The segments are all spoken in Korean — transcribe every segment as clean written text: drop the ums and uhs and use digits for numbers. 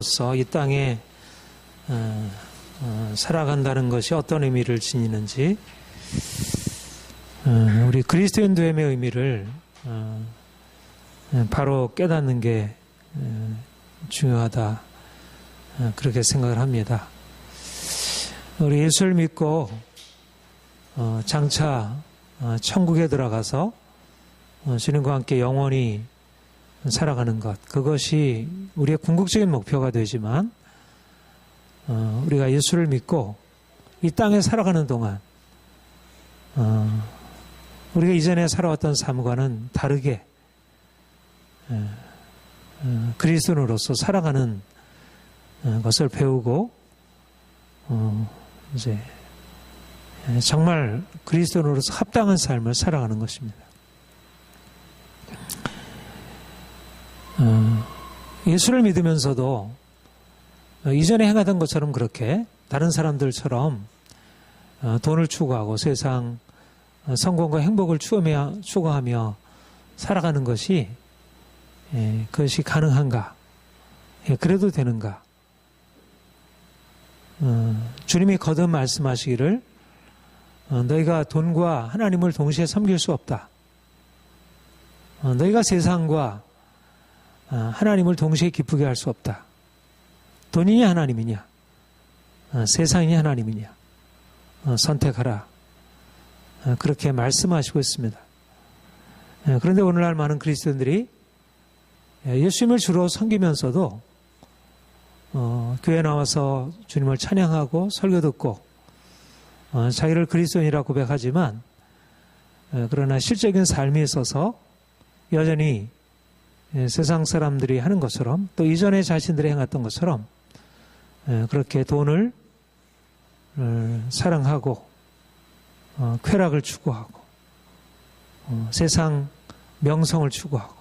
그리스도인으로서 이 땅에 살아간다는 것이 어떤 의미를 지니는지, 우리 그리스도인됨의 의미를 바로 깨닫는 게 중요하다, 그렇게 생각을 합니다. 우리 예수를 믿고 장차 천국에 들어가서 주님과 함께 영원히 살아가는 것, 그것이 우리의 궁극적인 목표가 되지만, 우리가 예수를 믿고 이 땅에 살아가는 동안 우리가 이전에 살아왔던 삶과는 다르게 그리스도인으로서 살아가는 것을 배우고 이제 정말 그리스도인으로서 합당한 삶을 살아가는 것입니다. 예수를 믿으면서도 이전에 행하던 것처럼 그렇게 다른 사람들처럼 돈을 추구하고 세상 성공과 행복을 추구하며 살아가는 것이 그것이 가능한가? 그래도 되는가? 주님이 거듭 말씀하시기를 너희가 돈과 하나님을 동시에 섬길 수 없다. 너희가 세상과 하나님을 동시에 기쁘게 할 수 없다. 돈이냐 하나님이냐, 세상이냐 하나님이냐, 선택하라. 그렇게 말씀하시고 있습니다. 그런데 오늘날 많은 그리스도인들이 예수님을 주로 섬기면서도 교회 나와서 주님을 찬양하고 설교 듣고 자기를 그리스도인이라고 고백하지만, 그러나 실적인 삶에 있어서 여전히 세상 사람들이 하는 것처럼, 또 이전에 자신들이 행했던 것처럼 그렇게 돈을 사랑하고 쾌락을 추구하고 세상 명성을 추구하고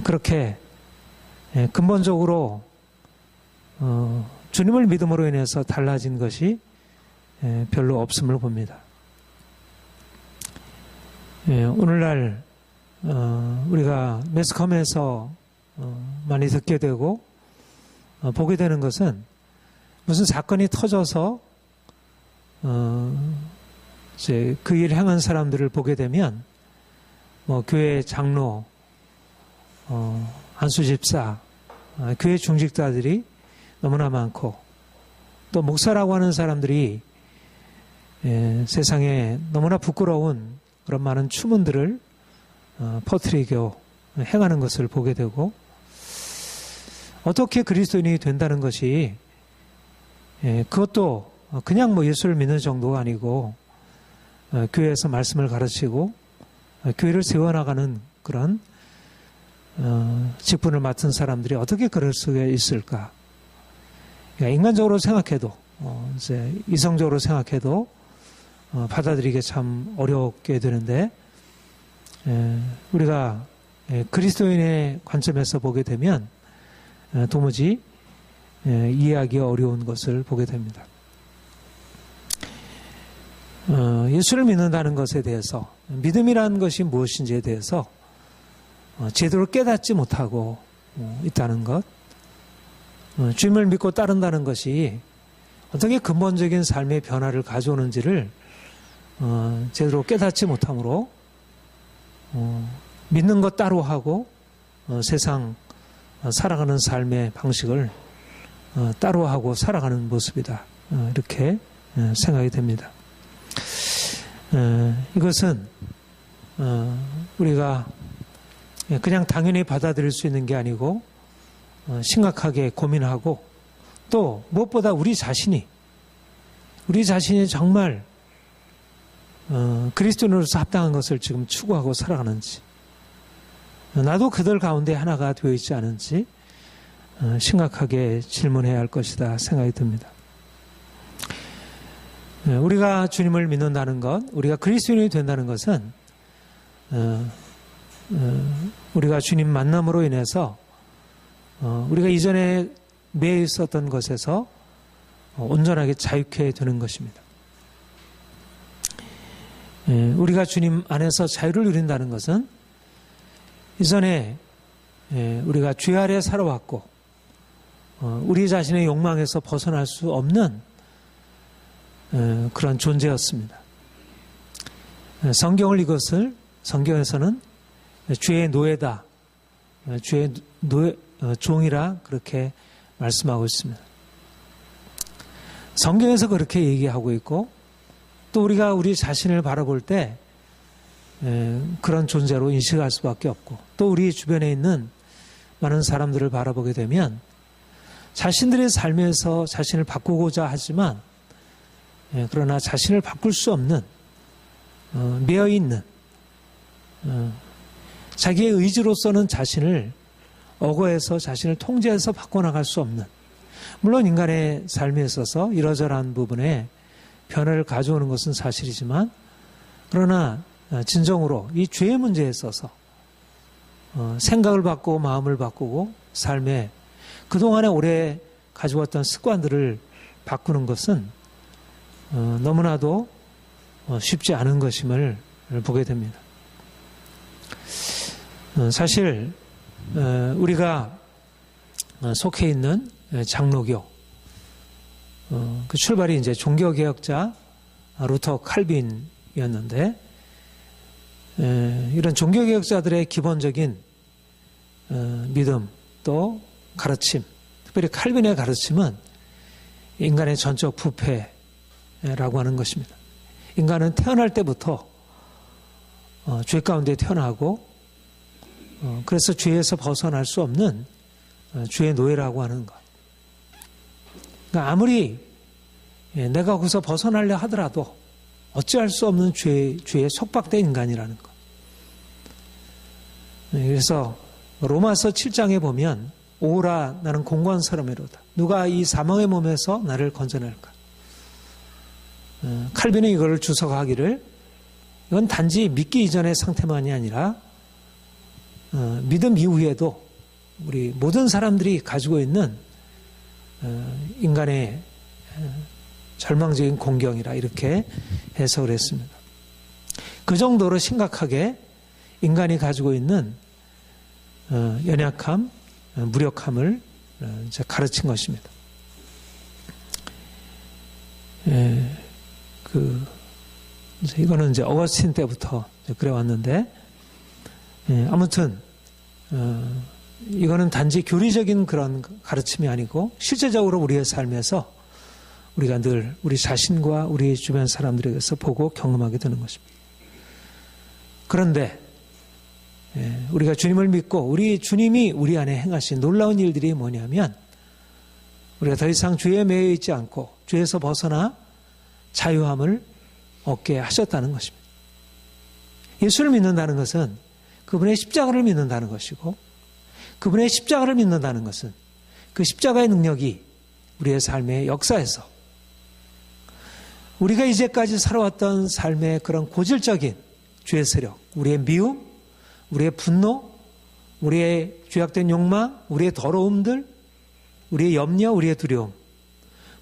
그렇게 근본적으로 주님을 믿음으로 인해서 달라진 것이 별로 없음을 봅니다. 오늘날 우리가 매스컴에서 많이 듣게 되고 보게 되는 것은, 무슨 사건이 터져서 이제 그 일을 행한 사람들을 보게 되면 교회 장로, 안수 집사, 교회 중직자들이 너무나 많고, 또 목사라고 하는 사람들이 세상에 너무나 부끄러운 그런 많은 추문들을 퍼뜨리고 행하는 것을 보게 되고, 어떻게 그리스도인이 된다는 것이 그것도 그냥 예수를 믿는 정도가 아니고 교회에서 말씀을 가르치고 교회를 세워나가는 그런 직분을 맡은 사람들이 어떻게 그럴 수가 있을까? 인간적으로 생각해도, 이제 이성적으로 생각해도 받아들이기 참 어렵게 되는데, 우리가 그리스도인의 관점에서 보게 되면 도무지 이해하기 어려운 것을 보게 됩니다. 예수를 믿는다는 것에 대해서, 믿음이라는 것이 무엇인지에 대해서 제대로 깨닫지 못하고 있다는 것, 주님을 믿고 따른다는 것이 어떻게 근본적인 삶의 변화를 가져오는지를 제대로 깨닫지 못함으로 믿는 것 따로 하고 세상 살아가는 삶의 방식을 따로 하고 살아가는 모습이다, 이렇게 생각이 됩니다. 이것은 우리가 그냥 당연히 받아들일 수 있는 게 아니고 심각하게 고민하고, 또 무엇보다 우리 자신이 정말 그리스도인으로서 합당한 것을 지금 추구하고 살아가는지, 나도 그들 가운데 하나가 되어 있지 않은지 심각하게 질문해야 할 것이다 생각이 듭니다. 우리가 주님을 믿는다는 것, 우리가 그리스도인이 된다는 것은 우리가 주님 만남으로 인해서 우리가 이전에 매여 있었던 것에서 온전하게 자유케 되는 것입니다. 우리가 주님 안에서 자유를 누린다는 것은 이전에 우리가 죄 아래 살아왔고 우리 자신의 욕망에서 벗어날 수 없는 그런 존재였습니다. 성경을 이것을 성경에서는 죄의 노예다, 죄의 종이라 그렇게 말씀하고 있습니다. 성경에서 그렇게 얘기하고 있고 또 우리가 우리 자신을 바라볼 때 그런 존재로 인식할 수밖에 없고 또 우리 주변에 있는 많은 사람들을 바라보게 되면 자신들의 삶에서 자신을 바꾸고자 하지만 그러나 자신을 바꿀 수 없는 매여있는 자기의 의지로서는 자신을 억어해서 자신을 통제해서 바꿔나갈 수 없는 물론 인간의 삶에 있어서 이러저러한 부분에 변화를 가져오는 것은 사실이지만 그러나 진정으로 이 죄의 문제에 있어서 생각을 바꾸고 마음을 바꾸고 삶에 그동안에 오래 가져왔던 습관들을 바꾸는 것은 너무나도 쉽지 않은 것임을 보게 됩니다. 사실 우리가 속해 있는 장로교 그 출발이 이제 종교개혁자 루터 칼빈이었는데 이런 종교개혁자들의 기본적인 믿음 또 가르침, 특별히 칼빈의 가르침은 인간의 전적 부패라고 하는 것입니다. 인간은 태어날 때부터 죄 가운데 태어나고 그래서 죄에서 벗어날 수 없는 죄의 노예라고 하는 것. 그러니까 아무리 내가 거기서 벗어나려 하더라도 어찌할 수 없는 죄에 속박된 인간이라는 것. 그래서 로마서 7장에 보면 오라 나는 공고한 사람이로다. 누가 이 사망의 몸에서 나를 건져낼까. 칼빈은 이걸 주석하기를 이건 단지 믿기 이전의 상태만이 아니라 믿음 이후에도 우리 모든 사람들이 가지고 있는 인간의 절망적인 공경이라 이렇게 해석을 했습니다. 그 정도로 심각하게 인간이 가지고 있는 연약함, 무력함을 가르친 것입니다. 이거는 이제 어거스틴 때부터 그래 왔는데 아무튼 이거는 단지 교리적인 그런 가르침이 아니고 실제적으로 우리의 삶에서 우리가 늘 우리 자신과 우리 주변 사람들에게서 보고 경험하게 되는 것입니다. 그런데 우리가 주님을 믿고 우리 주님이 우리 안에 행하신 놀라운 일들이 뭐냐면 우리가 더 이상 죄에 매여 있지 않고 죄에서 벗어나 자유함을 얻게 하셨다는 것입니다. 예수를 믿는다는 것은 그분의 십자가를 믿는다는 것이고 그분의 십자가를 믿는다는 것은 그 십자가의 능력이 우리의 삶의 역사에서 우리가 이제까지 살아왔던 삶의 그런 고질적인 죄의 세력, 우리의 미움, 우리의 분노, 우리의 죄악된 욕망, 우리의 더러움들, 우리의 염려, 우리의 두려움,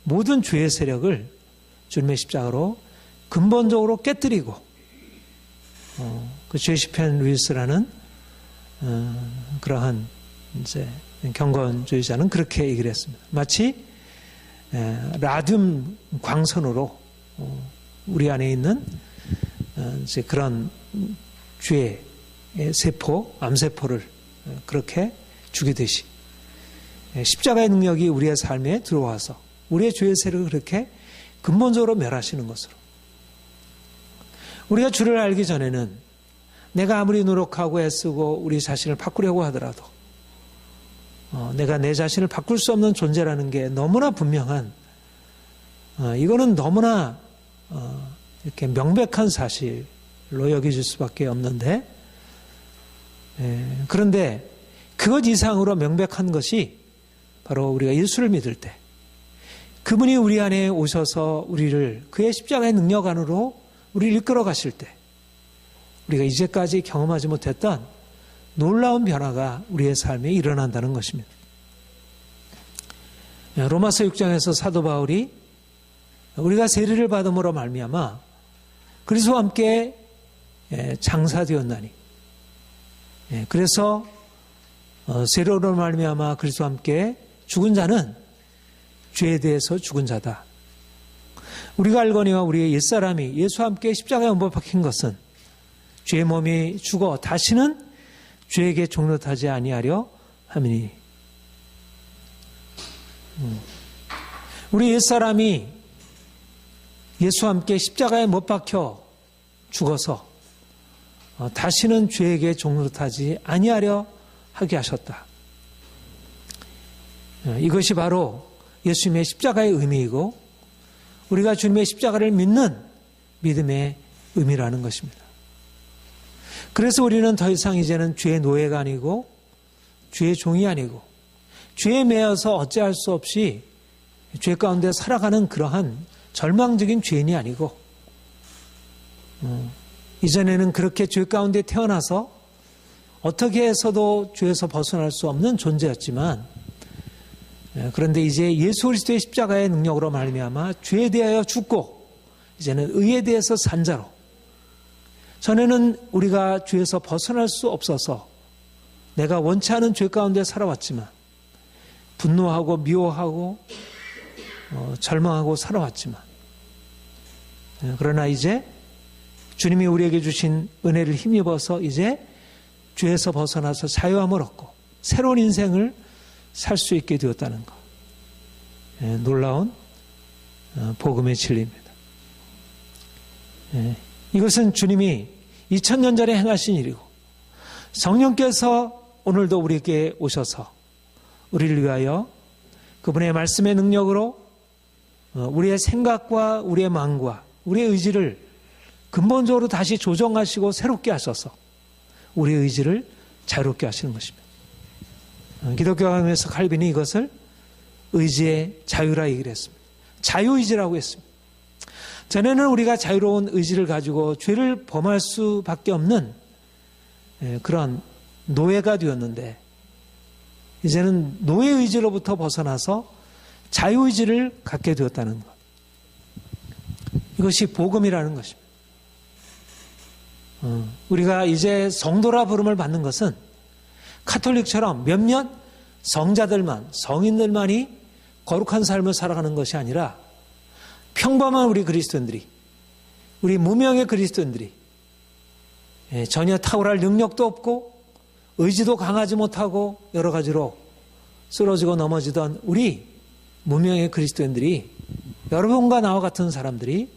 모든 죄의 세력을 주님의 십자가로 근본적으로 깨뜨리고 그 제시펜 루이스라는 그러한 이제 경건주의자는 그렇게 얘기를 했습니다. 마치 라듐 광선으로 우리 안에 있는 이제 그런 죄의 세포, 암세포를 그렇게 죽이듯이 십자가의 능력이 우리의 삶에 들어와서 우리의 죄의 세력을 그렇게 근본적으로 멸하시는 것으로 우리가 주를 알기 전에는 내가 아무리 노력하고 애쓰고 우리 자신을 바꾸려고 하더라도 내가 내 자신을 바꿀 수 없는 존재라는 게 너무나 분명한 이거는 너무나 이렇게 명백한 사실로 여겨질 수밖에 없는데 그런데 그것 이상으로 명백한 것이 바로 우리가 예수를 믿을 때 그분이 우리 안에 오셔서 우리를 그의 십자가의 능력 안으로 우리를 이끌어 가실 때 우리가 이제까지 경험하지 못했던 놀라운 변화가 우리의 삶에 일어난다는 것입니다. 로마서 6장에서 사도 바울이 우리가 세례를 받음으로 말미암아 그리스도와 함께 장사되었나니 그래서 세례로 말미암아 그리스도와 함께 죽은 자는 죄에 대해서 죽은 자다. 우리가 알거니와 우리의 옛사람이 예수와 함께 십자가에 못 박힌 것은 죄의 몸이 죽어 다시는 죄에게 종노하지 아니하려 함이니. 우리 옛사람이 예수와 함께 십자가에 못 박혀 죽어서 다시는 죄에게 종노하지 아니하려 하게 하셨다. 이것이 바로 예수님의 십자가의 의미이고 우리가 주님의 십자가를 믿는 믿음의 의미라는 것입니다. 그래서 우리는 더 이상 이제는 죄의 노예가 아니고 죄의 종이 아니고 죄에 매여서 어찌할 수 없이 죄 가운데 살아가는 그러한 절망적인 죄인이 아니고 이전에는 그렇게 죄 가운데 태어나서 어떻게 해서도 죄에서 벗어날 수 없는 존재였지만 그런데 이제 예수 그리스도의 십자가의 능력으로 말미암아 죄에 대하여 죽고 이제는 의에 대해서 산 자로 전에는 우리가 죄에서 벗어날 수 없어서 내가 원치 않은 죄 가운데 살아왔지만 분노하고 미워하고 절망하고 살아왔지만 그러나 이제 주님이 우리에게 주신 은혜를 힘입어서 이제 죄에서 벗어나서 자유함을 얻고 새로운 인생을 살 수 있게 되었다는 것. 놀라운 복음의 진리입니다. 이것은 주님이 2000년 전에 행하신 일이고 성령께서 오늘도 우리에게 오셔서 우리를 위하여 그분의 말씀의 능력으로 우리의 생각과 우리의 마음과 우리의 의지를 근본적으로 다시 조정하시고 새롭게 하셔서 우리의 의지를 자유롭게 하시는 것입니다. 기독교학에서 칼빈이 이것을 의지의 자유라 얘기를 했습니다. 자유의지라고 했습니다. 전에는 우리가 자유로운 의지를 가지고 죄를 범할 수밖에 없는 그런 노예가 되었는데 이제는 노예의지로부터 벗어나서 자유의지를 갖게 되었다는 것. 이것이 복음이라는 것입니다. 우리가 이제 성도라 부름을 받는 것은 카톨릭처럼 몇몇 성자들만, 성인들만이 거룩한 삶을 살아가는 것이 아니라 평범한 우리 그리스도인들이, 우리 무명의 그리스도인들이 전혀 탁월할 능력도 없고 의지도 강하지 못하고 여러 가지로 쓰러지고 넘어지던 우리 무명의 그리스도인들이 여러분과 나와 같은 사람들이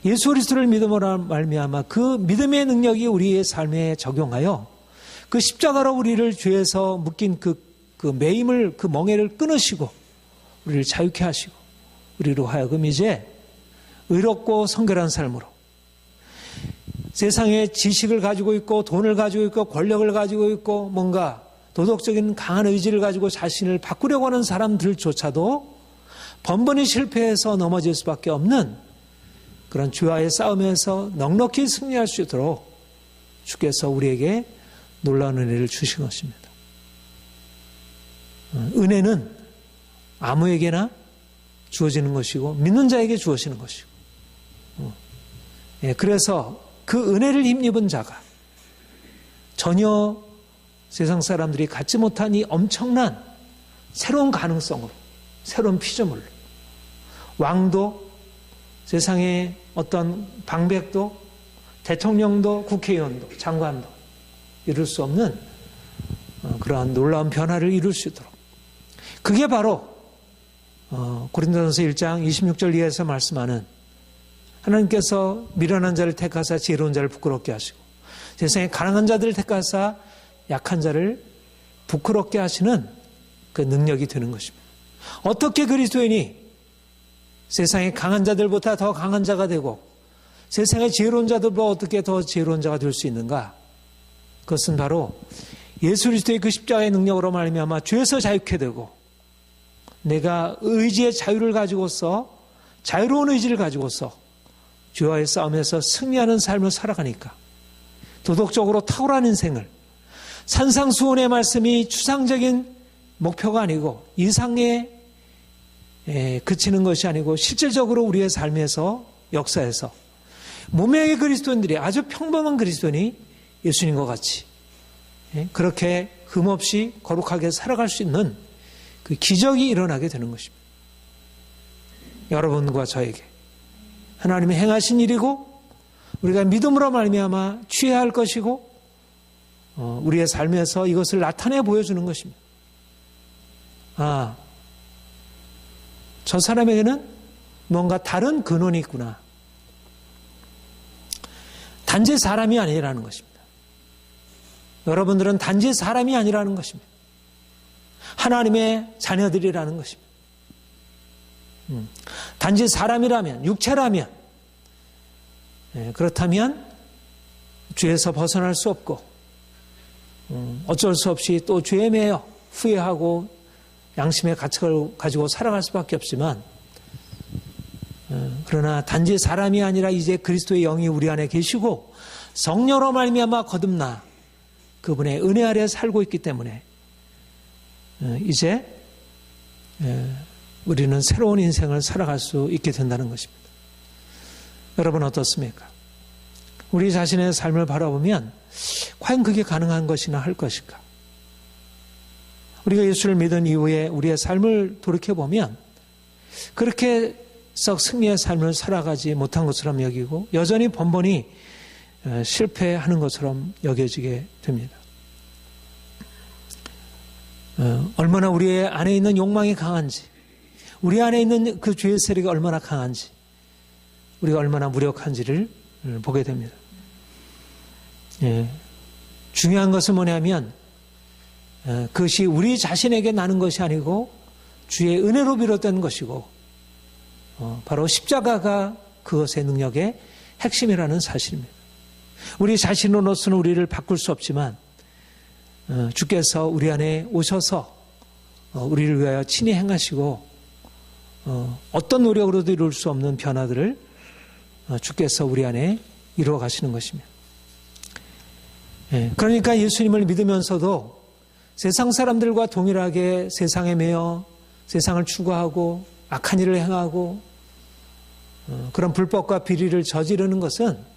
예수 그리스도를 믿음으로 말미암아 그 믿음의 능력이 우리의 삶에 적용하여 그 십자가로 우리를 죄에서 묶인 그 매임을, 그 멍에를 끊으시고 우리를 자유케 하시고 우리로 하여금 이제 의롭고 성결한 삶으로 세상에 지식을 가지고 있고 돈을 가지고 있고 권력을 가지고 있고 뭔가 도덕적인 강한 의지를 가지고 자신을 바꾸려고 하는 사람들조차도 번번이 실패해서 넘어질 수밖에 없는 그런 죄와의 싸움에서 넉넉히 승리할 수 있도록 주께서 우리에게 놀라운 은혜를 주신 것입니다. 은혜는 아무에게나 주어지는 것이고 믿는 자에게 주어지는 것이고 그래서 그 은혜를 힘입은 자가 전혀 세상 사람들이 갖지 못한 이 엄청난 새로운 가능성으로 새로운 피조물로 왕도 세상의 어떤 방백도 대통령도 국회의원도 장관도 이룰 수 없는 그러한 놀라운 변화를 이룰 수 있도록 그게 바로 고린도전서 1장 26절 이하에서 말씀하는 하나님께서 미련한 자를 택하사 지혜로운 자를 부끄럽게 하시고 세상에 가난한 자들을 택하사 약한 자를 부끄럽게 하시는 그 능력이 되는 것입니다. 어떻게 그리스도인이 세상의 강한 자들보다 더 강한 자가 되고 세상의 지혜로운 자들보다 어떻게 더 지혜로운 자가 될 수 있는가? 그것은 바로 예수 그리스도의 그 십자가의 능력으로 말미암아 죄에서 자유케 되고 내가 의지의 자유를 가지고서 자유로운 의지를 가지고서 죄와의 싸움에서 승리하는 삶을 살아가니까 도덕적으로 탁월한 인생을 산상수훈의 말씀이 추상적인 목표가 아니고 이상에 그치는 것이 아니고 실질적으로 우리의 삶에서 역사에서 무명의 그리스도인들이 아주 평범한 그리스도인이 예수님과 같이 그렇게 흠없이 거룩하게 살아갈 수 있는 그 기적이 일어나게 되는 것입니다. 여러분과 저에게 하나님이 행하신 일이고 우리가 믿음으로 말미암아 취해야 할 것이고 우리의 삶에서 이것을 나타내 보여주는 것입니다. 아, 저 사람에게는 뭔가 다른 근원이 있구나. 단지 사람이 아니라는 것입니다. 여러분들은 단지 사람이 아니라는 것입니다. 하나님의 자녀들이라는 것입니다. 단지 사람이라면, 육체라면, 그렇다면 죄에서 벗어날 수 없고 어쩔 수 없이 또 죄에 매여 후회하고 양심의 가책을 가지고 살아갈 수밖에 없지만, 그러나 단지 사람이 아니라 이제 그리스도의 영이 우리 안에 계시고 성령으로 말미암아 거듭나 그분의 은혜 아래 살고 있기 때문에 이제 우리는 새로운 인생을 살아갈 수 있게 된다는 것입니다. 여러분 어떻습니까? 우리 자신의 삶을 바라보면 과연 그게 가능한 것이나 할 것일까? 우리가 예수를 믿은 이후에 우리의 삶을 돌이켜보면 그렇게 썩 승리의 삶을 살아가지 못한 것처럼 여기고 여전히 번번이 실패하는 것처럼 여겨지게 됩니다. 얼마나 우리 안에 있는 욕망이 강한지, 우리 안에 있는 그 죄의 세력이 얼마나 강한지, 우리가 얼마나 무력한지를 보게 됩니다. 중요한 것은 뭐냐면 그것이 우리 자신에게 나는 것이 아니고 주의 은혜로 비롯된 것이고 바로 십자가가 그것의 능력의 핵심이라는 사실입니다. 우리 자신으로서는 우리를 바꿀 수 없지만 주께서 우리 안에 오셔서 우리를 위하여 친히 행하시고 어떤 노력으로도 이룰 수 없는 변화들을 주께서 우리 안에 이루어 가시는 것입니다. 그러니까 예수님을 믿으면서도 세상 사람들과 동일하게 세상에 매여 세상을 추구하고 악한 일을 행하고 그런 불법과 비리를 저지르는 것은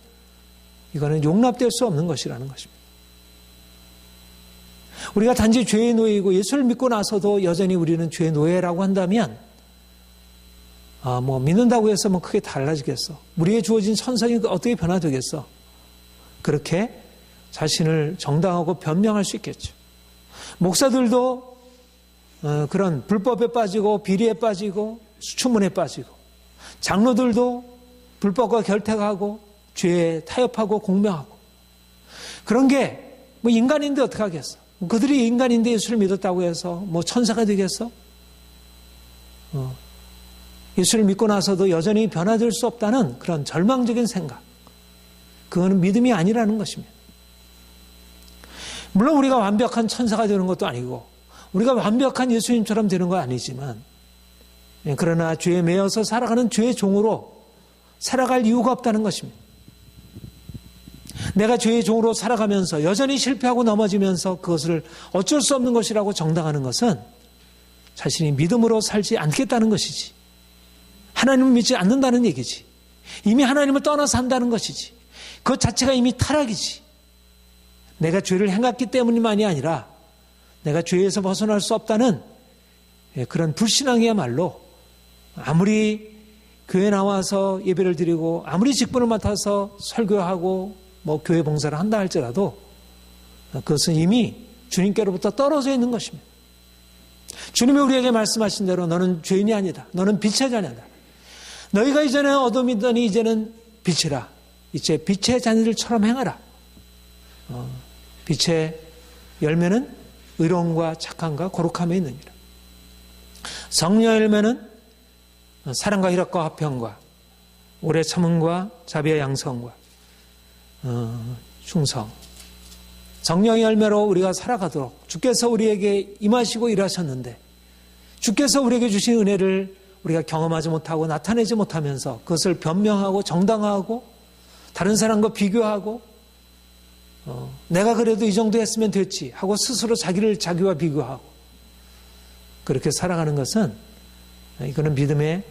이거는 용납될 수 없는 것이라는 것입니다. 우리가 단지 죄의 노예이고 예수를 믿고 나서도 여전히 우리는 죄의 노예라고 한다면 믿는다고 해서 크게 달라지겠어? 우리에 주어진 천성이 어떻게 변화되겠어? 그렇게 자신을 정당하고 변명할 수 있겠죠. 목사들도 그런 불법에 빠지고 비리에 빠지고 수춘문에 빠지고 장로들도 불법과 결탁하고 죄에 타협하고 공명하고 그런 게 인간인데 어떻게 하겠어? 그들이 인간인데 예수를 믿었다고 해서 천사가 되겠어? 예수를 믿고 나서도 여전히 변화될 수 없다는 그런 절망적인 생각, 그거는 믿음이 아니라는 것입니다. 물론 우리가 완벽한 천사가 되는 것도 아니고 우리가 완벽한 예수님처럼 되는 건 아니지만, 그러나 죄에 매여서 살아가는 죄의 종으로 살아갈 이유가 없다는 것입니다. 내가 죄의 종으로 살아가면서 여전히 실패하고 넘어지면서 그것을 어쩔 수 없는 것이라고 정당하는 것은 자신이 믿음으로 살지 않겠다는 것이지, 하나님을 믿지 않는다는 얘기지, 이미 하나님을 떠나서 한다는 것이지, 그것 자체가 이미 타락이지. 내가 죄를 행했기 때문만이 아니라 내가 죄에서 벗어날 수 없다는 그런 불신앙이야말로 아무리 교회 나와서 예배를 드리고 아무리 직분을 맡아서 설교하고 교회 봉사를 한다 할지라도 그것은 이미 주님께로부터 떨어져 있는 것입니다. 주님이 우리에게 말씀하신 대로 너는 죄인이 아니다. 너는 빛의 자녀다. 너희가 이전에는 어둠이더니 이제는 빛이라. 이제 빛의 자녀들처럼 행하라. 빛의 열매는 의로움과 착함과 거룩함에 있느니라. 성령의 열매는 사랑과 희락과 화평과 오래 참음과 자비와 양성과 충성. 성령의 열매로 우리가 살아가도록 주께서 우리에게 임하시고 일하셨는데, 주께서 우리에게 주신 은혜를 우리가 경험하지 못하고 나타내지 못하면서 그것을 변명하고 정당화하고 다른 사람과 비교하고 내가 그래도 이 정도 했으면 됐지 하고 스스로 자기와 비교하고 그렇게 살아가는 것은, 이거는 믿음에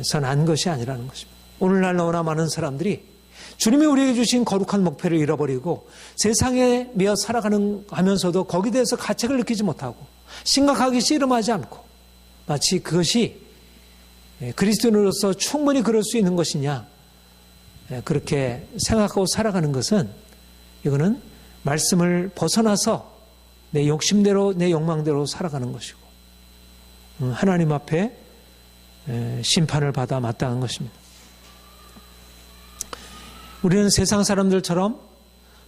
선 안 것이 아니라는 것입니다. 오늘날 너무나 많은 사람들이 주님이 우리에게 주신 거룩한 목표를 잃어버리고 세상에 매여 살아가면서도 거기에 대해서 가책을 느끼지 못하고 심각하게 씨름하지 않고 마치 그것이 그리스도인으로서 충분히 그럴 수 있는 것이냐, 그렇게 생각하고 살아가는 것은 이거는 말씀을 벗어나서 내 욕심대로 내 욕망대로 살아가는 것이고 하나님 앞에 심판을 받아 마땅한 것입니다. 우리는 세상 사람들처럼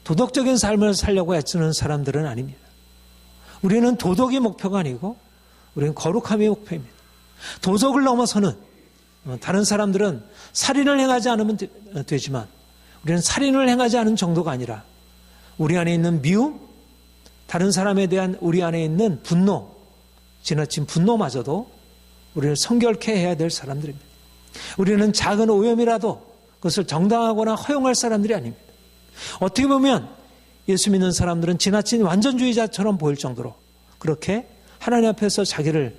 도덕적인 삶을 살려고 애쓰는 사람들은 아닙니다. 우리는 도덕이 목표가 아니고 우리는 거룩함이 목표입니다. 도덕을 넘어서는, 다른 사람들은 살인을 행하지 않으면 되지만 우리는 살인을 행하지 않은 정도가 아니라 우리 안에 있는 미움, 다른 사람에 대한 우리 안에 있는 분노, 지나친 분노마저도 우리를 성결케 해야 될 사람들입니다. 우리는 작은 오염이라도 그것을 정당하거나 허용할 사람들이 아닙니다. 어떻게 보면 예수 믿는 사람들은 지나친 완전주의자처럼 보일 정도로 그렇게 하나님 앞에서 자기를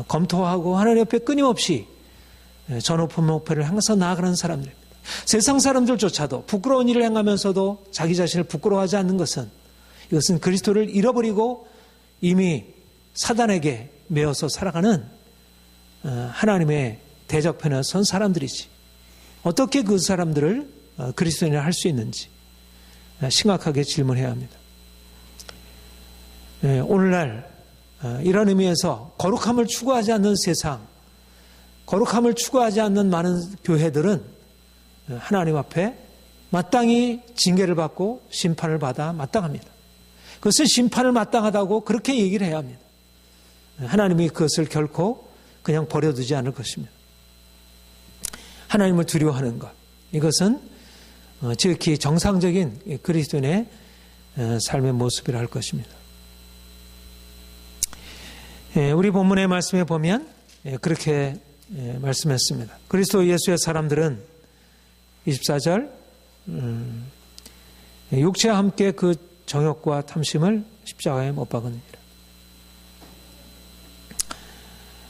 검토하고 하나님 앞에 끊임없이 저 높은 목표를 향해서 나아가는 사람들입니다. 세상 사람들조차도 부끄러운 일을 행하면서도 자기 자신을 부끄러워하지 않는 것은, 이것은 그리스도를 잃어버리고 이미 사단에게 매어서 살아가는 하나님의 대적편에 선 사람들이지, 어떻게 그 사람들을 그리스도인을 할 수 있는지 심각하게 질문해야 합니다. 오늘날 이런 의미에서 거룩함을 추구하지 않는 세상, 거룩함을 추구하지 않는 많은 교회들은 하나님 앞에 마땅히 징계를 받고 심판을 받아 마땅합니다. 그것은 심판을 마땅하다고 그렇게 얘기를 해야 합니다. 하나님이 그것을 결코 그냥 버려두지 않을 것입니다. 하나님을 두려워하는 것, 이것은 지극히 정상적인 그리스도인의 삶의 모습이라 할 것입니다. 우리 본문의 말씀에 보면 그렇게 말씀했습니다. 그리스도 예수의 사람들은 24절 육체와 함께 그 정욕과 탐심을 십자가에 못 박으니라.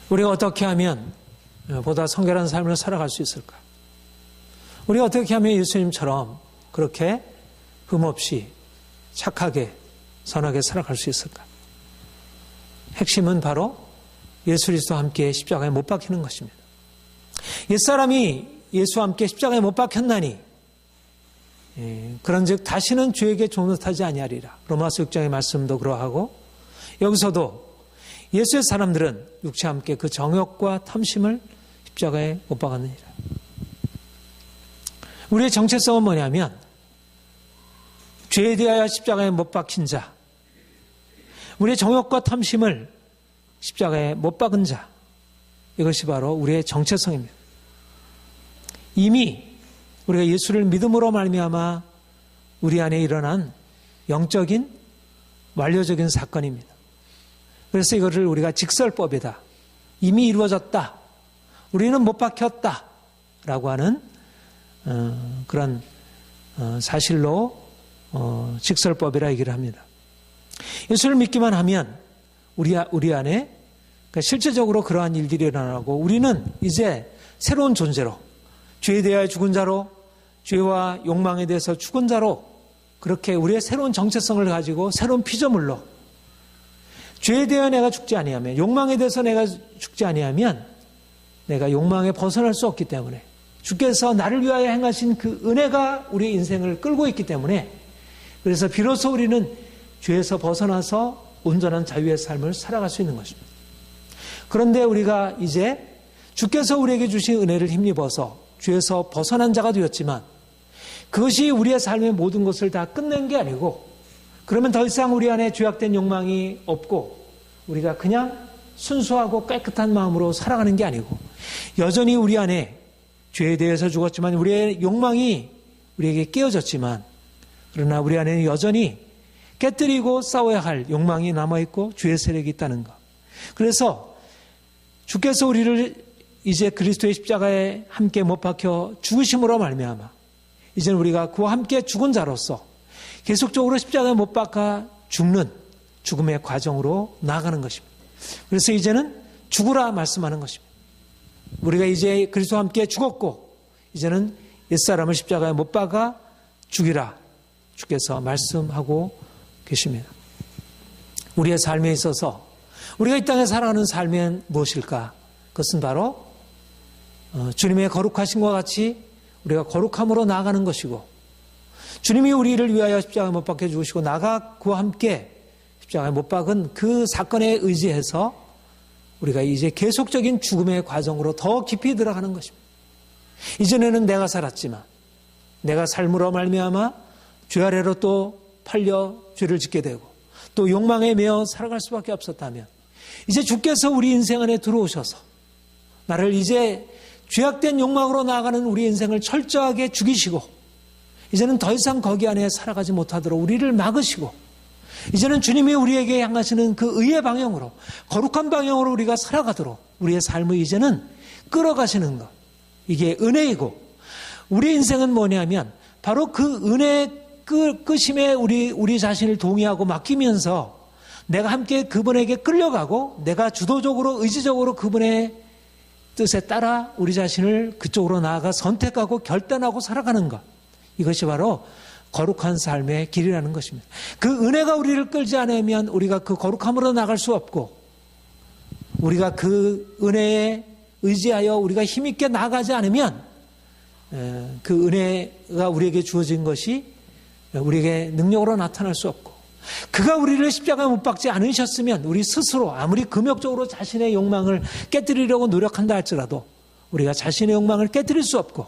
우리가 어떻게 하면 보다 성결한 삶을 살아갈 수 있을까? 우리가 어떻게 하면 예수님처럼 그렇게 흠없이 착하게 선하게 살아갈 수 있을까? 핵심은 바로 예수 그리스도와 함께 십자가에 못 박히는 것입니다. 옛사람이 예수와 함께 십자가에 못 박혔나니 그런즉 다시는 죄에게 종노하지 아니하리라. 로마서 6장의 말씀도 그러하고, 여기서도 예수의 사람들은 육체와 함께 그 정욕과 탐심을 십자가에 못 박았느니라. 우리의 정체성은 뭐냐면 죄에 대하여 십자가에 못 박힌 자, 우리의 정욕과 탐심을 십자가에 못 박은 자, 이것이 바로 우리의 정체성입니다. 이미 우리가 예수를 믿음으로 말미암아 우리 안에 일어난 영적인 완료적인 사건입니다. 그래서 이거를 우리가 직설법이다, 이미 이루어졌다, 우리는 못 박혔다 라고 하는 그런 사실로 직설법이라 얘기를 합니다. 예수를 믿기만 하면 우리 안에 그러니까 실제적으로 그러한 일들이 일어나고 우리는 이제 새로운 존재로, 죄에 대하여 죽은 자로, 죄와 욕망에 대해서 죽은 자로, 그렇게 우리의 새로운 정체성을 가지고 새로운 피조물로, 죄에 대하여 내가 죽지 아니하면, 욕망에 대해서 내가 죽지 아니하면 내가 욕망에 벗어날 수 없기 때문에, 주께서 나를 위하여 행하신 그 은혜가 우리의 인생을 끌고 있기 때문에, 그래서 비로소 우리는 죄에서 벗어나서 온전한 자유의 삶을 살아갈 수 있는 것입니다. 그런데 우리가 이제 주께서 우리에게 주신 은혜를 힘입어서 죄에서 벗어난 자가 되었지만, 그것이 우리의 삶의 모든 것을 다 끝낸 게 아니고, 그러면 더 이상 우리 안에 죄악된 욕망이 없고 우리가 그냥 순수하고 깨끗한 마음으로 살아가는 게 아니고, 여전히 우리 안에 죄에 대해서 죽었지만 우리의 욕망이 우리에게 깨어졌지만, 그러나 우리 안에는 여전히 깨뜨리고 싸워야 할 욕망이 남아있고 죄의 세력이 있다는 것. 그래서 주께서 우리를 이제 그리스도의 십자가에 함께 못 박혀 죽으심으로 말미암아 이제는 우리가 그와 함께 죽은 자로서 계속적으로 십자가에 못 박아 죽는 죽음의 과정으로 나아가는 것입니다. 그래서 이제는 죽으라 말씀하는 것입니다. 우리가 이제 그리스도와 함께 죽었고 이제는 옛사람을 십자가에 못 박아 죽이라 주께서 말씀하고 계십니다. 우리의 삶에 있어서 우리가 이 땅에 살아가는 삶은 무엇일까? 그것은 바로 주님의 거룩하심과 같이 우리가 거룩함으로 나아가는 것이고, 주님이 우리를 위하여 십자가에 못 박혀 죽으시고 나가 그와 함께 십자가에 못 박은 그 사건에 의지해서 우리가 이제 계속적인 죽음의 과정으로 더 깊이 들어가는 것입니다. 이전에는 내가 살았지만 내가 삶으로 말미암아 죄 아래로 또 팔려 죄를 짓게 되고 또 욕망에 매어 살아갈 수밖에 없었다면, 이제 주께서 우리 인생 안에 들어오셔서 나를 이제 죄악된 욕망으로 나아가는 우리 인생을 철저하게 죽이시고, 이제는 더 이상 거기 안에 살아가지 못하도록 우리를 막으시고, 이제는 주님이 우리에게 향하시는 그 의의 방향으로, 거룩한 방향으로 우리가 살아가도록 우리의 삶을 이제는 끌어가시는 것, 이게 은혜이고, 우리 인생은 뭐냐면 바로 그 은혜의 끄심에 우리 자신을 동의하고 맡기면서 내가 함께 그분에게 끌려가고, 내가 주도적으로 의지적으로 그분의 뜻에 따라 우리 자신을 그쪽으로 나아가 선택하고 결단하고 살아가는 것, 이것이 바로 거룩한 삶의 길이라는 것입니다. 그 은혜가 우리를 끌지 않으면 우리가 그 거룩함으로 나갈 수 없고, 우리가 그 은혜에 의지하여 우리가 힘있게 나아가지 않으면 그 은혜가 우리에게 주어진 것이 우리에게 능력으로 나타날 수 없고, 그가 우리를 십자가에 못 박지 않으셨으면 우리 스스로 아무리 금욕적으로 자신의 욕망을 깨뜨리려고 노력한다 할지라도 우리가 자신의 욕망을 깨뜨릴 수 없고,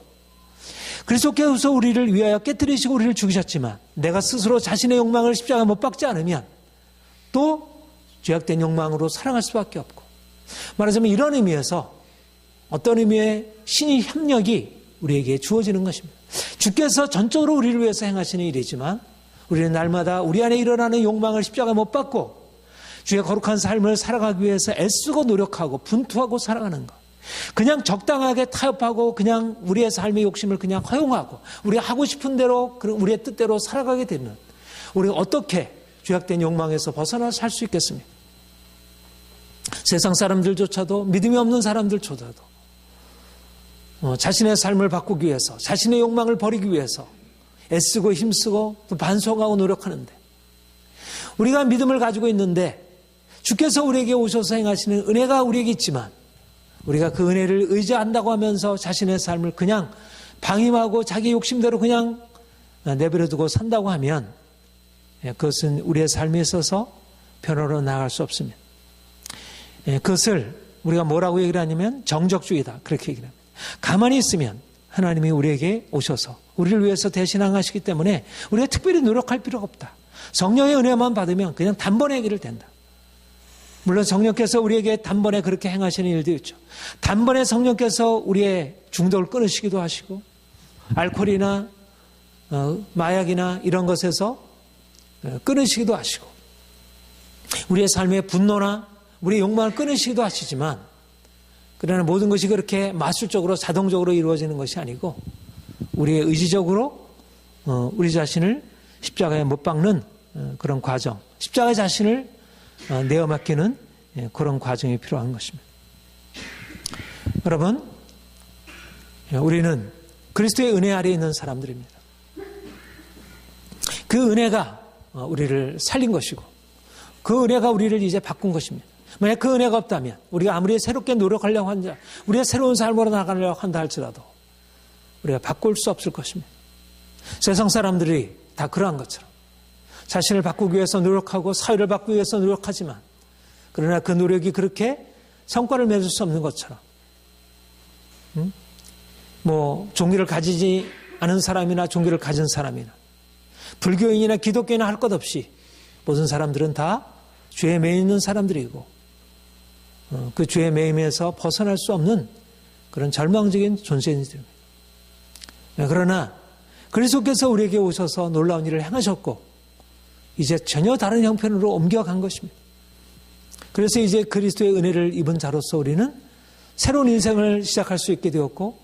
그리스도께서 우리를 위하여 깨뜨리시고 우리를 죽이셨지만 내가 스스로 자신의 욕망을 십자가에 못 박지 않으면 또 죄악된 욕망으로 살아갈 수밖에 없고, 말하자면 이런 의미에서 어떤 의미의 신의 협력이 우리에게 주어지는 것입니다. 주께서 전적으로 우리를 위해서 행하시는 일이지만 우리는 날마다 우리 안에 일어나는 욕망을 십자가에 못 박고 주의 거룩한 삶을 살아가기 위해서 애쓰고 노력하고 분투하고 살아가는 것, 그냥 적당하게 타협하고 그냥 우리의 삶의 욕심을 그냥 허용하고 우리가 하고 싶은 대로 우리의 뜻대로 살아가게 되는, 우리가 어떻게 죄악된 욕망에서 벗어나 살 수 있겠습니까? 세상 사람들조차도, 믿음이 없는 사람들조차도 자신의 삶을 바꾸기 위해서, 자신의 욕망을 버리기 위해서 애쓰고 힘쓰고 또 반성하고 노력하는데, 우리가 믿음을 가지고 있는데 주께서 우리에게 오셔서 행하시는 은혜가 우리에게 있지만 우리가 그 은혜를 의지한다고 하면서 자신의 삶을 그냥 방임하고 자기 욕심대로 그냥 내버려두고 산다고 하면 그것은 우리의 삶에 있어서 변화로 나아갈 수 없습니다. 그것을 우리가 뭐라고 얘기를 하냐면 정적주의다, 그렇게 얘기를 합니다. 가만히 있으면 하나님이 우리에게 오셔서 우리를 위해서 대신 행하시기 때문에 우리가 특별히 노력할 필요가 없다. 성령의 은혜만 받으면 그냥 단번에 해결이 된다. 물론 성령께서 우리에게 단번에 그렇게 행하시는 일도 있죠. 단번에 성령께서 우리의 중독을 끊으시기도 하시고, 알코올이나 마약이나 이런 것에서 끊으시기도 하시고, 우리의 삶의 분노나 우리의 욕망을 끊으시기도 하시지만, 그러나 모든 것이 그렇게 마술적으로 자동적으로 이루어지는 것이 아니고 우리의 의지적으로 우리 자신을 십자가에 못 박는 그런 과정, 십자가에 자신을 내어 맡기는 그런 과정이 필요한 것입니다. 여러분, 우리는 그리스도의 은혜 아래에 있는 사람들입니다. 그 은혜가 우리를 살린 것이고 그 은혜가 우리를 이제 바꾼 것입니다. 만약 그 은혜가 없다면 우리가 아무리 새롭게 노력하려고 한다, 우리가 새로운 삶으로 나가려고 한다 할지라도 우리가 바꿀 수 없을 것입니다. 세상 사람들이 다 그러한 것처럼 자신을 바꾸기 위해서 노력하고 사회를 바꾸기 위해서 노력하지만, 그러나 그 노력이 그렇게 성과를 맺을 수 없는 것처럼 종교를 가지지 않은 사람이나 종교를 가진 사람이나 불교인이나 기독교인이나 할 것 없이 모든 사람들은 다 죄에 매여 있는 사람들이고 그 죄의 매임에서 벗어날 수 없는 그런 절망적인 존재들입니다. 그러나 그리스도께서 우리에게 오셔서 놀라운 일을 행하셨고 이제 전혀 다른 형편으로 옮겨간 것입니다. 그래서 이제 그리스도의 은혜를 입은 자로서 우리는 새로운 인생을 시작할 수 있게 되었고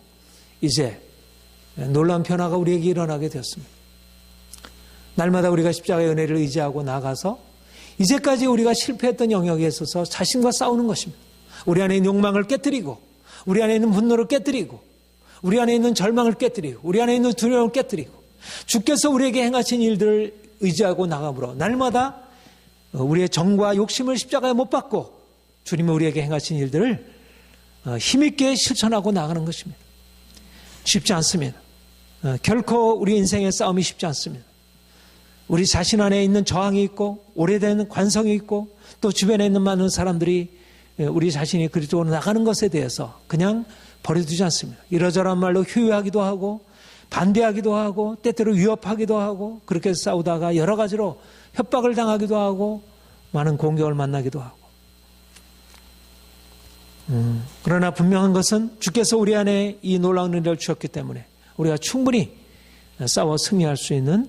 이제 놀라운 변화가 우리에게 일어나게 되었습니다. 날마다 우리가 십자가의 은혜를 의지하고 나가서 이제까지 우리가 실패했던 영역에 있어서 자신과 싸우는 것입니다. 우리 안에 있는 욕망을 깨뜨리고 우리 안에 있는 분노를 깨뜨리고 우리 안에 있는 절망을 깨뜨리고 우리 안에 있는 두려움을 깨뜨리고 주께서 우리에게 행하신 일들을 의지하고 나감으로 날마다 우리의 정과 욕심을 십자가에 못 박고 주님이 우리에게 행하신 일들을 힘있게 실천하고 나가는 것입니다. 쉽지 않습니다. 결코 우리 인생의 싸움이 쉽지 않습니다. 우리 자신 안에 있는 저항이 있고 오래된 관성이 있고 또 주변에 있는 많은 사람들이 우리 자신이 그리스도로 나가는 것에 대해서 그냥 버려두지 않습니다. 이러저러한 말로 휴유하기도 하고 반대하기도 하고 때때로 위협하기도 하고 그렇게 싸우다가 여러 가지로 협박을 당하기도 하고 많은 공격을 만나기도 하고 그러나 분명한 것은 주께서 우리 안에 이 놀라운 은혜를 주셨기 때문에 우리가 충분히 싸워 승리할 수 있는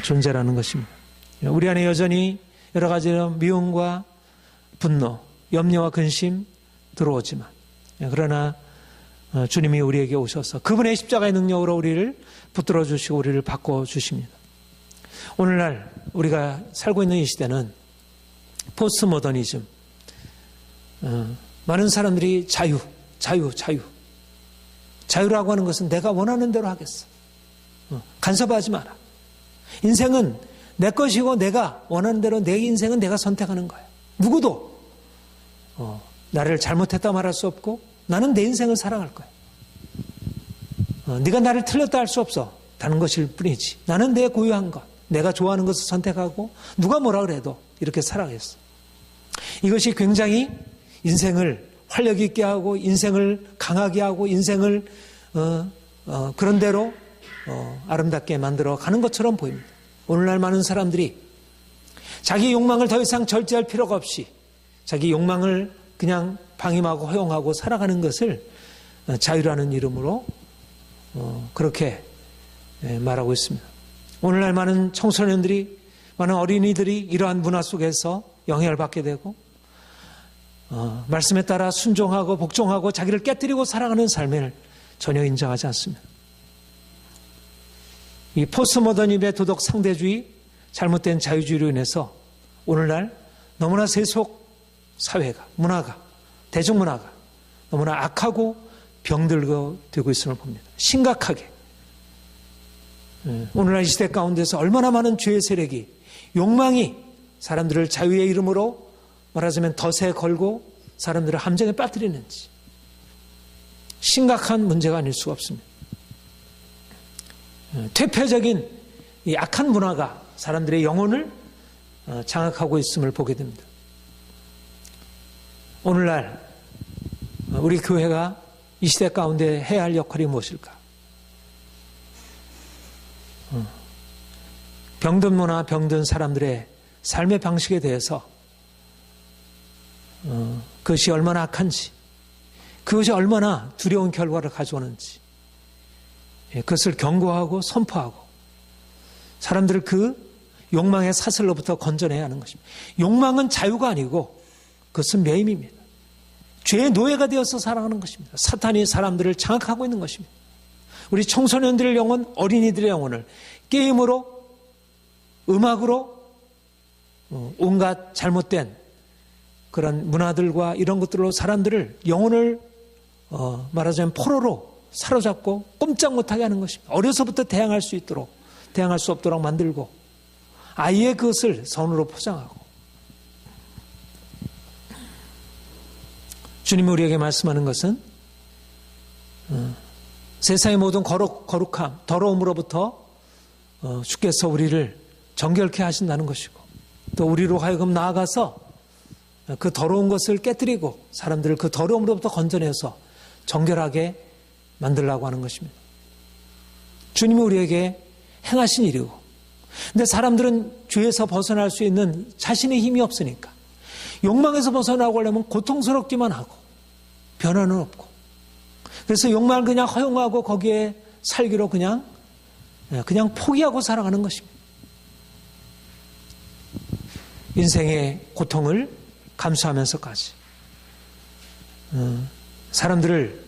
존재라는 것입니다. 우리 안에 여전히 여러 가지 미움과 분노, 염려와 근심 들어오지만 그러나 주님이 우리에게 오셔서 그분의 십자가의 능력으로 우리를 붙들어 주시고 우리를 바꿔주십니다. 오늘날 우리가 살고 있는 이 시대는 포스트 모더니즘, 많은 사람들이 자유라고 하는 것은 내가 원하는 대로 하겠어. 간섭하지 마라. 인생은 내 것이고 내가 원하는 대로 내 인생은 내가 선택하는 거야. 누구도 나를 잘못했다 말할 수 없고 나는 내 인생을 살아갈 거야. 네가 나를 틀렸다 할 수 없어. 다른 것일 뿐이지. 나는 내 고유한 것, 내가 좋아하는 것을 선택하고 누가 뭐라 그래도 이렇게 살아가겠어. 이것이 굉장히 인생을 활력 있게 하고 인생을 강하게 하고 인생을 그런 대로 아름답게 만들어 가는 것처럼 보입니다. 오늘날 많은 사람들이 자기 욕망을 더 이상 절제할 필요가 없이 자기 욕망을 그냥 방임하고 허용하고 살아가는 것을 자유라는 이름으로 그렇게 말하고 있습니다. 오늘날 많은 청소년들이, 많은 어린이들이 이러한 문화 속에서 영향을 받게 되고 말씀에 따라 순종하고 복종하고 자기를 깨뜨리고 살아가는 삶을 전혀 인정하지 않습니다. 이 포스트모더니즘의 도덕 상대주의, 잘못된 자유주의로 인해서 오늘날 너무나 세속 사회가, 문화가, 대중문화가 너무나 악하고 병들고 되고 있음을 봅니다. 심각하게. 오늘날 이 시대 가운데서 얼마나 많은 죄의 세력이, 욕망이 사람들을 자유의 이름으로 말하자면 덫에 걸고 사람들을 함정에 빠뜨리는지 심각한 문제가 아닐 수가 없습니다. 퇴폐적인 이 악한 문화가 사람들의 영혼을 장악하고 있음을 보게 됩니다. 오늘날 우리 교회가 이 시대 가운데 해야 할 역할이 무엇일까? 병든 문화, 병든 사람들의 삶의 방식에 대해서 그것이 얼마나 악한지, 그것이 얼마나 두려운 결과를 가져오는지 그것을 경고하고 선포하고 사람들을 그 욕망의 사슬로부터 건져내야 하는 것입니다. 욕망은 자유가 아니고 그것은 매임입니다. 죄의 노예가 되어서 살아가는 것입니다. 사탄이 사람들을 장악하고 있는 것입니다. 우리 청소년들의 영혼, 어린이들의 영혼을 게임으로, 음악으로 온갖 잘못된 그런 문화들과 이런 것들로 사람들을 영혼을 말하자면 포로로 사로잡고 꼼짝 못하게 하는 것입니다. 어려서부터 대항할 수 있도록, 대항할 수 없도록 만들고 아예 그것을 선으로 포장하고 주님이 우리에게 말씀하는 것은 세상의 모든 거룩함, 더러움으로부터 주께서 우리를 정결케 하신다는 것이고 또 우리로 하여금 나아가서 그 더러운 것을 깨뜨리고 사람들을 그 더러움으로부터 건져내서 정결하게 만들려고 하는 것입니다. 주님이 우리에게 행하신 일이고 근데 사람들은 죄에서 벗어날 수 있는 자신의 힘이 없으니까 욕망에서 벗어나고 하려면 고통스럽기만 하고 변화는 없고 그래서 욕망을 그냥 허용하고 거기에 살기로 그냥 포기하고 살아가는 것입니다. 인생의 고통을 감수하면서까지 사람들을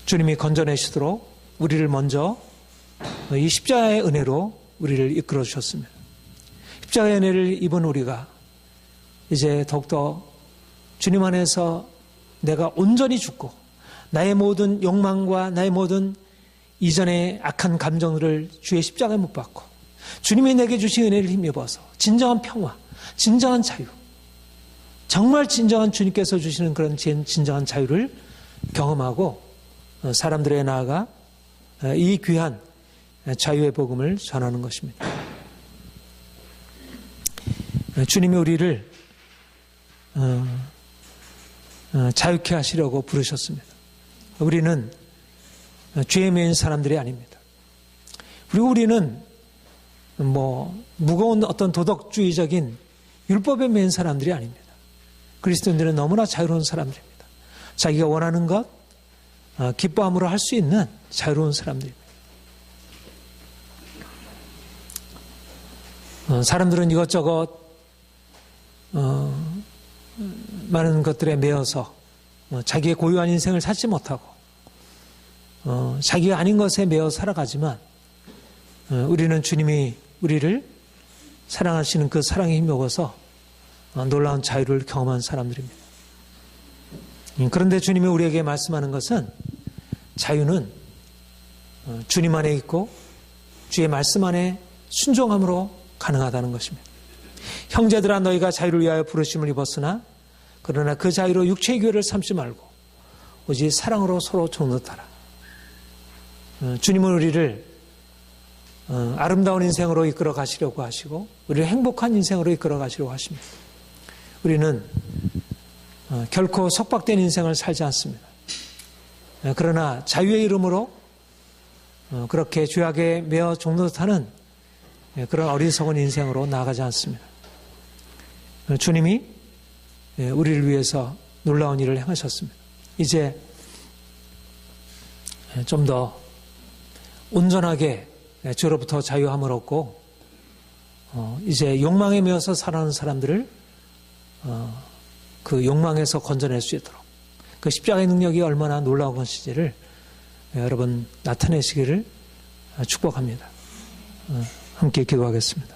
주님이 건져내시도록 우리를 먼저 이 십자가의 은혜로 우리를 이끌어 주셨습니다. 십자가의 은혜를 입은 우리가 이제 더욱더 주님 안에서 내가 온전히 죽고 나의 모든 욕망과 나의 모든 이전의 악한 감정들을 주의 십자가에 못 박고 주님이 내게 주신 은혜를 힘입어서 진정한 평화, 진정한 자유, 정말 진정한 주님께서 주시는 그런 진정한 자유를 경험하고 사람들에 나아가 이 귀한 자유의 복음을 전하는 것입니다. 주님이 우리를 자유케 하시려고 부르셨습니다. 우리는 죄에 매인 사람들이 아닙니다. 그리고 우리는 무거운 어떤 도덕주의적인 율법에 매인 사람들이 아닙니다. 그리스도인들은 너무나 자유로운 사람들입니다. 자기가 원하는 것 기뻐함으로 할 수 있는 자유로운 사람들입니다. 사람들은 이것저것 많은 것들에 매여서 자기의 고유한 인생을 살지 못하고 자기가 아닌 것에 매여 살아가지만 우리는 주님이 우리를 사랑하시는 그 사랑에 힘입어서 놀라운 자유를 경험한 사람들입니다. 그런데 주님이 우리에게 말씀하는 것은 자유는 주님 안에 있고 주의 말씀 안에 순종함으로 가능하다는 것입니다. 형제들아 너희가 자유를 위하여 부르심을 입었으나 그러나 그 자유로 육체의 교회를 삼지 말고 오직 사랑으로 서로 종노하라. 주님은 우리를 아름다운 인생으로 이끌어 가시려고 하시고 우리를 행복한 인생으로 이끌어 가시려고 하십니다. 우리는 결코 속박된 인생을 살지 않습니다. 그러나 자유의 이름으로 그렇게 죄악에 매어 종노릇하는 그런 어리석은 인생으로 나아가지 않습니다. 주님이 우리를 위해서 놀라운 일을 행하셨습니다. 이제 좀 더 온전하게 죄로부터 자유함을 얻고 이제 욕망에 매어서 살아가는 사람들을 그 욕망에서 건져낼 수 있도록 그 십자가의 능력이 얼마나 놀라운 것인지를 여러분 나타내시기를 축복합니다. 함께 기도하겠습니다.